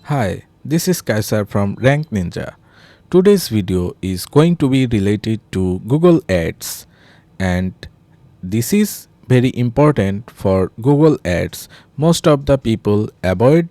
Hi, this is Kaisar from Rank Ninja. Today's video is going to be related to Google Ads, and this is very important for Google Ads. Most of the people avoid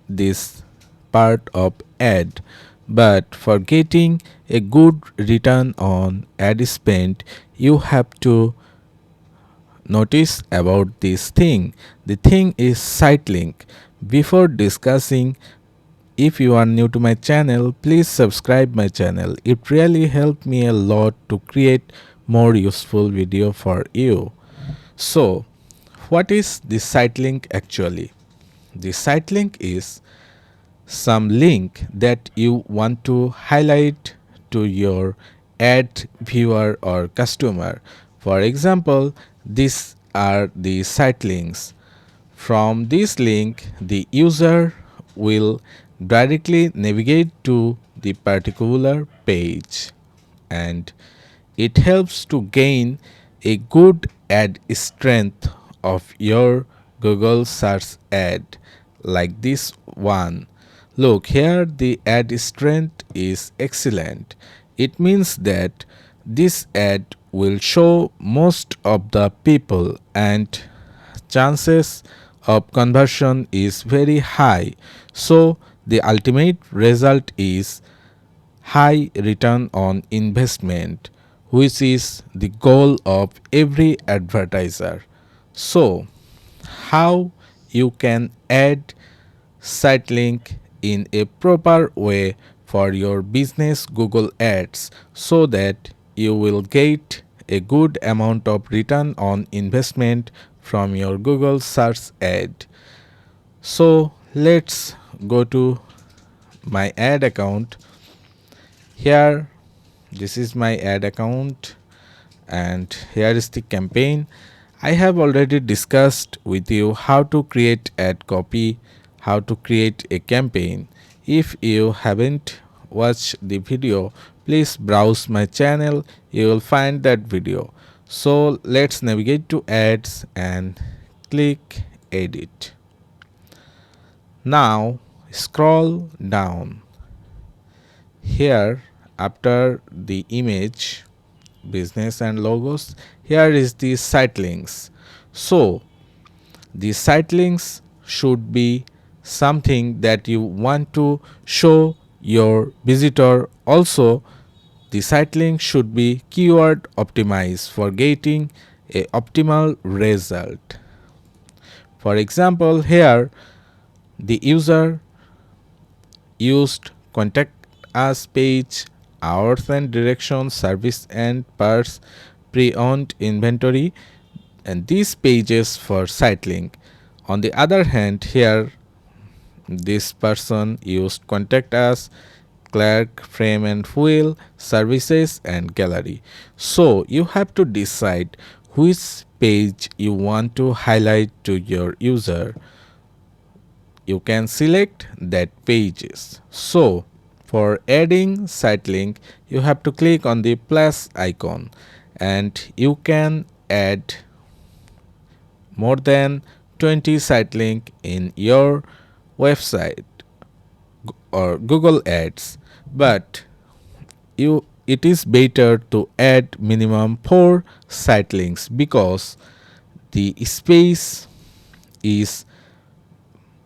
this part of ad, but for getting a good return on ad spend, you have to notice about this thing. The thing is Sitelink. Before discussing, if you are new to my channel, please subscribe my channel. It really helped me a lot to create more useful video for you. So, what is the site link actually? The site link is some link that you want to highlight to your ad viewer or customer. For example, these are the site links. From this link, the user will directly navigate to the particular page, and it helps to gain a good ad strength of your Google search ad like this one. Look here, the ad strength is excellent. It means that this ad will show most of the people, and chances of conversion is very high. So the ultimate result is high return on investment, which is the goal of every advertiser. So how you can add site link in a proper way for your business Google Ads so that you will get a good amount of return on investment from your Google search ad. So let's go to my ad account. Here, this is my ad account, and here is the campaign. I have already discussed with you how to create ad copy, how to create a campaign. If you haven't watched the video, please browse my channel, you will find that video. So let's navigate to ads and click edit. Now scroll down. Here, after the image, business and logos, here is the site links. So the site links should be something that you want to show your visitor. Also, the site link should be keyword optimized for getting a optimal result. For example, here the user used contact us page, hours and directions, service and parts, pre-owned inventory, and these pages for site link. On the other hand, here this person used contact us, clerk, frame and wheel, services and gallery. So you have to decide which page you want to highlight to your user. You can select that pages. So for adding site link, you have to click on the plus icon, and you can add more than 20 site link in your website or Google Ads, but it is better to add minimum 4 site links because the space is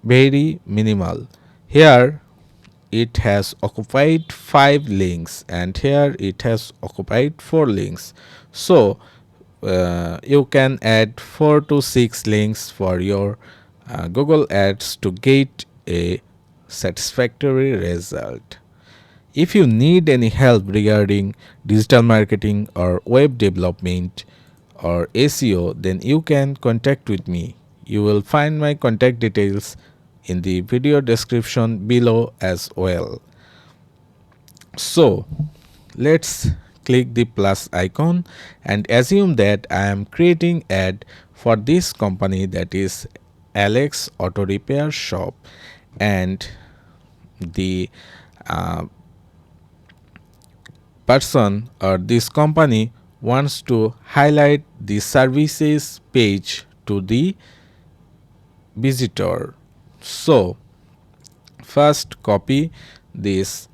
very minimal. Here it has occupied 5 links, and here it has occupied 4 links. So you can add 4 to 6 links for your Google Ads to get a satisfactory result. If you need any help regarding digital marketing or web development or SEO, then you can contact with me. You will find my contact details in the video description below as well. So let's click the plus icon and assume that I am creating ad for this company, that is Alex Auto Repair Shop, and the uh, person or this company wants to highlight the services page to the visitor. So First, copy this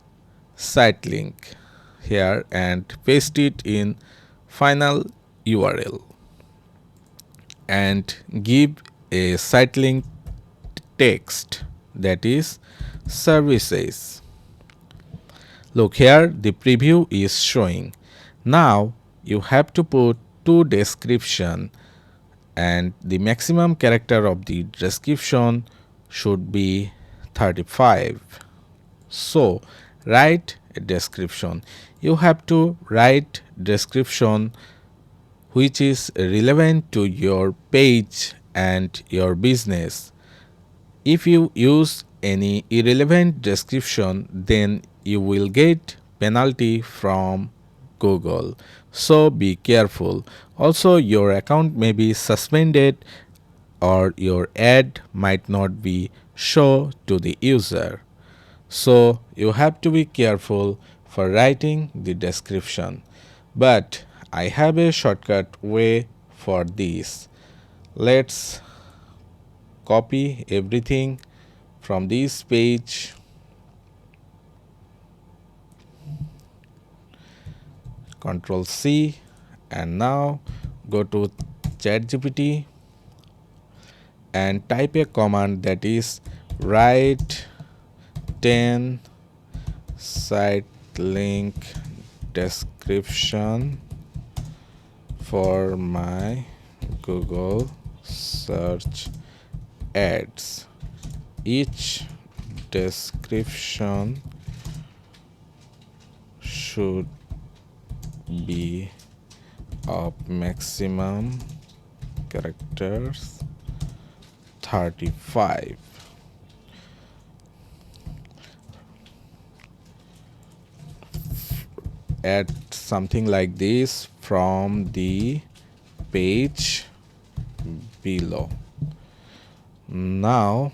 site link here and paste it in final URL and give a site link text, that is services. Look here, the preview is showing. Now you have to put two description, and the maximum character of the description should be 35. So write a description. You have to write description which is relevant to your page and your business. If you use any irrelevant description, then you will get penalty from Google. So be careful. Also, your account may be suspended or your ad might not be shown to the user. So you have to be careful for writing the description. But I have a shortcut way for this. Let's copy everything from this page, Ctrl C, and now go to ChatGPT and type a command, that is write 10 site link description for my Google search ads. Each description should be of maximum characters 35. Add something like this from the page below. Now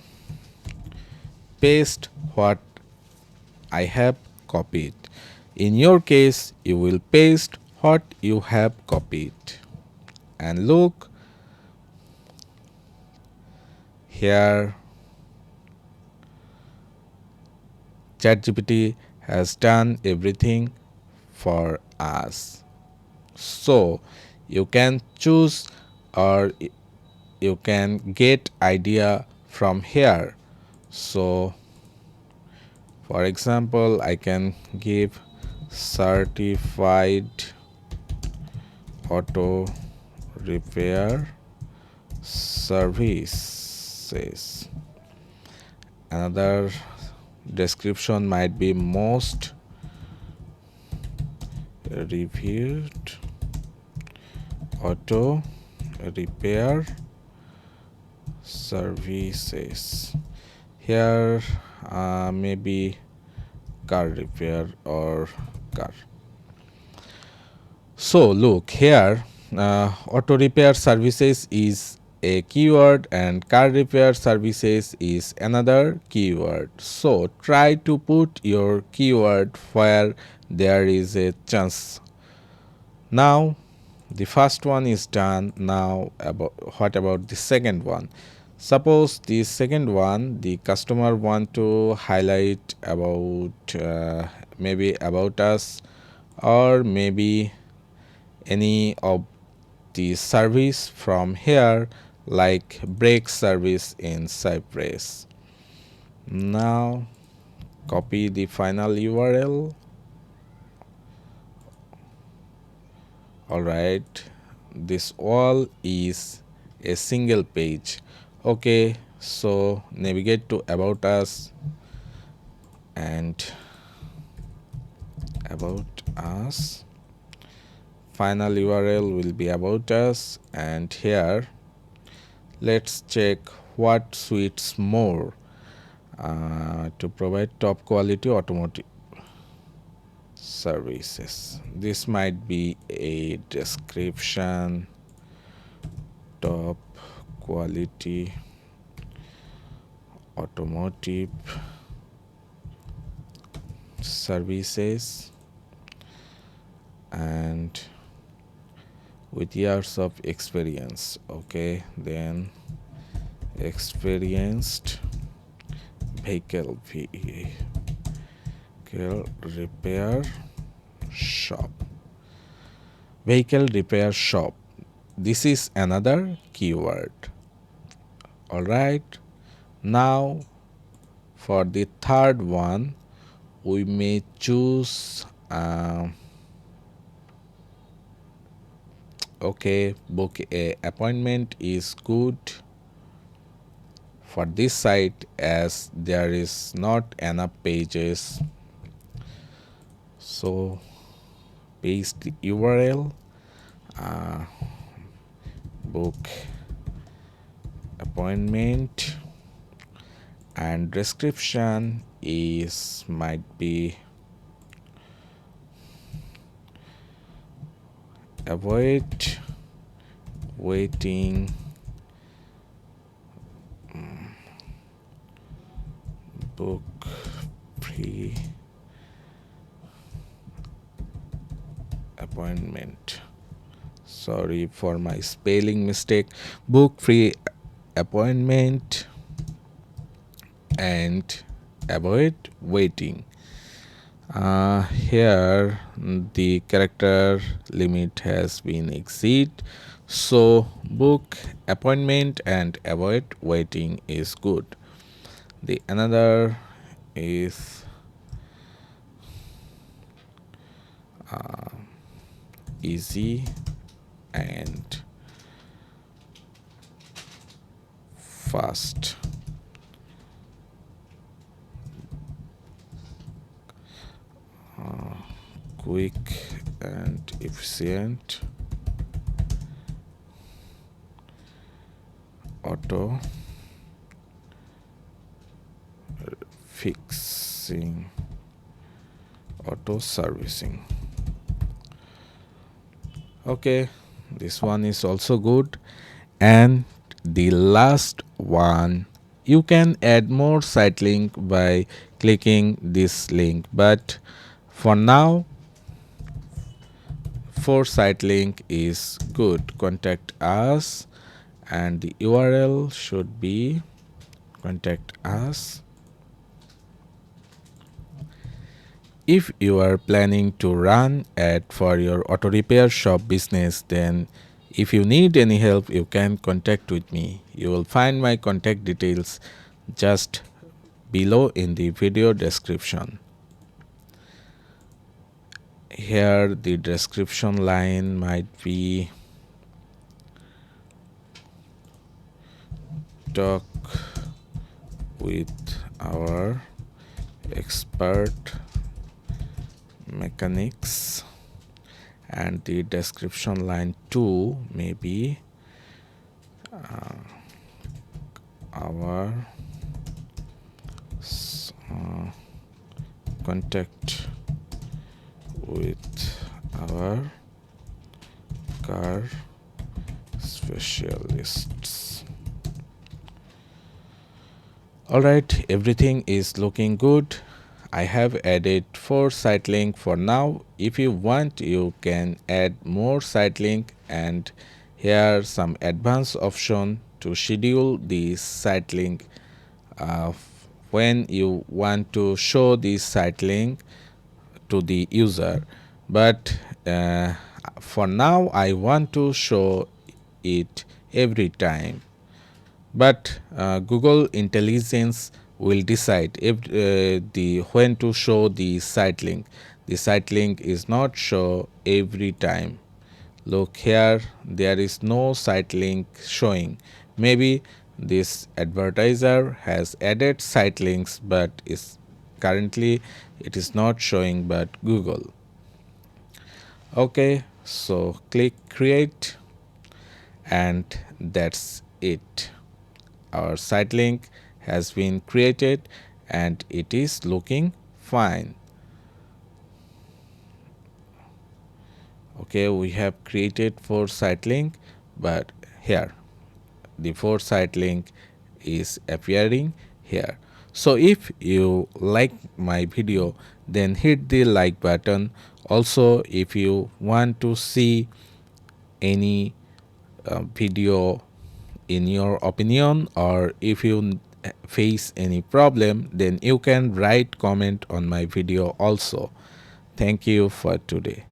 paste what I have copied. In your case, you will paste what you have copied. And look here, ChatGPT has done everything for us. So you can choose or you can get idea from here. So for example, I can give certified auto repair services. Another description might be most reviewed auto repair services. Here maybe car repair or car. So look here, auto repair services is a keyword and car repair services is another keyword. So try to put your keyword where there is a chance. Now the first one is done. Now what about the second one? Suppose the second one, the customer want to highlight about maybe about us, or maybe any of the service from here, like brake service in Cyprus. Now copy the final URL. Alright, this all is a single page. Okay, so navigate to about us and about us. Final URL will be about us, and here let's check what suits more to provide top quality automotive services. This might be a description, top quality automotive services, and with years of experience. Okay, then experienced vehicle repair shop. Vehicle repair shop. This is another keyword. Alright. Now for the third one, we may choose okay, book a appointment is good for this site as there is not enough pages. So paste the URL, book appointment, and description is might be avoid waiting, book free appointment. Sorry for my spelling mistake. Book free appointment and avoid waiting. Here the character limit has been exceed, so book appointment and avoid waiting is good. The another is easy and fast. Quick and efficient. Auto fixing, auto servicing. Okay, this one is also good. And the last one, you can add more site link by clicking this link, but for now for site link is good. Contact us, and the URL should be contact us. If you are planning to run ad for your auto repair shop business, then if you need any help, you can contact with me. You will find my contact details just below in the video description. Here the description line might be talk with our expert mechanics, and the description line 2 may be our contact with our car specialists. Alright, everything is looking good. I have added 4 site link for now. If you want, you can add more site link, and here some advanced option to schedule the site link when you want to show this site link to the user. But for now I want to show it every time. But Google Intelligence will decide if the when to show the site link. The site link is not show every time. Look here, there is no site link showing. Maybe this advertiser has added site links, but is currently it is not showing but Google. Okay, so click create, and that's it. Our site link has been created and it is looking fine. Okay, we have created 4 site link, but here the 4 site link is appearing here. So if you like my video, then hit the like button. Also, if you want to see any video in your opinion, or if you face any problem, then you can write comment on my video also. Thank you for today.